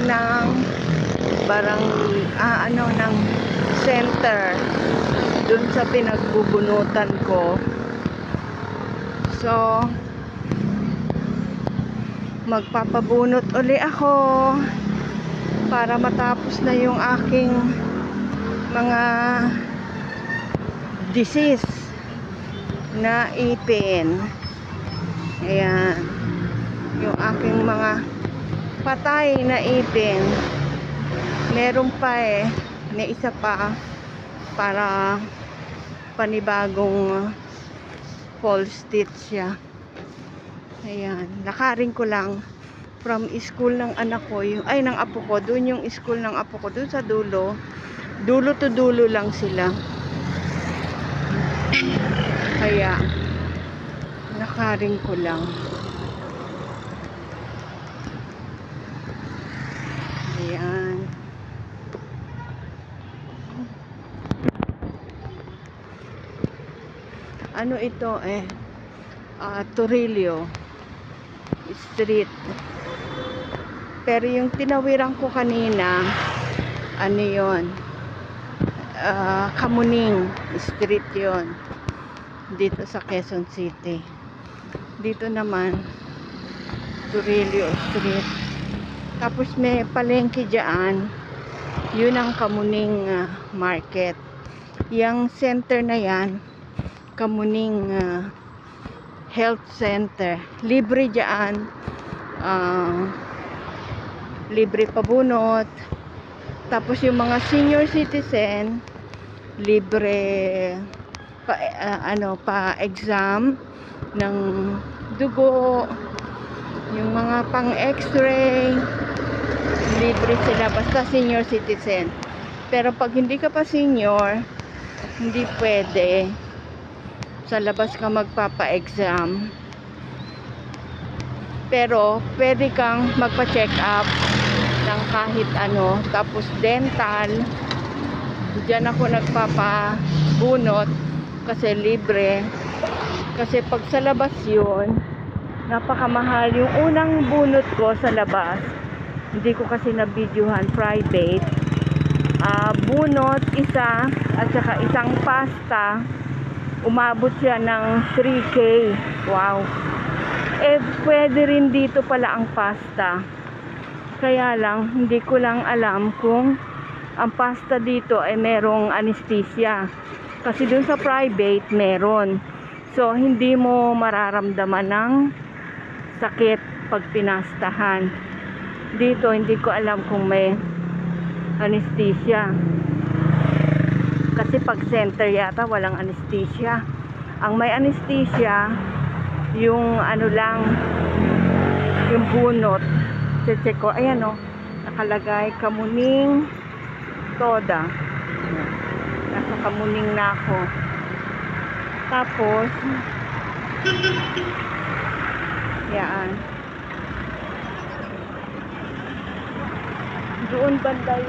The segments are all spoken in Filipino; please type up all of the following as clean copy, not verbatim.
ng ng center dun sa pinagbubunutan ko. So magpapabunot uli ako para matapos na yung aking mga disease na ipin. Ayan, yung aking mga patay na ipin. Meron pa may isa pa para panibagong fall stitch siya. Ayan, lakarin ko lang from school ng anak ko, ng apo ko, dun yung school ng apo ko, dun sa dulo to dulo lang sila. Kaya lakarin ko lang. Ayan. Ano ito Torillo Street. Pero yung tinawiran ko kanina, ano yun? Kamuning Street yon, dito sa Quezon City. Dito naman Torillo Street. Tapos may palengke dyan, yun ang Kamuning Market. Yung center na yan, Kamuning Health Center. Libre dyan, libre pabunot. Tapos yung mga senior citizen, libre pa exam ng dugo, yung mga pang x-ray, libre sila basta senior citizen. Pero pag hindi ka pa senior, hindi pwede. Sa labas ka magpapa-exam. Pero pwede kang magpa-check up ng kahit ano. Tapos dental, diyan ako nagpapabunot kasi libre. Kasi pag sa labas yun, napakamahal. Yung unang bunot ko sa labas, hindi ko kasi na-videohan, private. Bunot isa at saka isang pasta, umabot siya ng 3K. Wow. Pwede rin dito pala ang pasta. Kaya lang, hindi ko lang alam kung ang pasta dito ay merong anesthesia. Kasi dun sa private, meron. So, hindi mo mararamdaman ng sakit pag pinastahan. Dito, hindi ko alam kung may anesthesia. Kasi pag center yata walang anesthesia. Ang may anesthesia yung ano lang, yung bunot. Check ko, ayan nakalagay Kamuning Toda. Nasa Kamuning na ako. Tapos yan, doon banda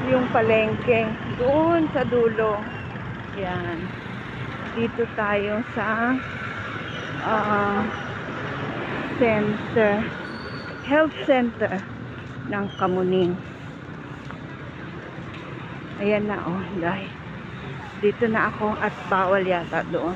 yung palengke, doon sa dulo. Yan, dito tayo sa center, health center ng Kamuning. Ayan na dahil dito na ako at bawal yata doon.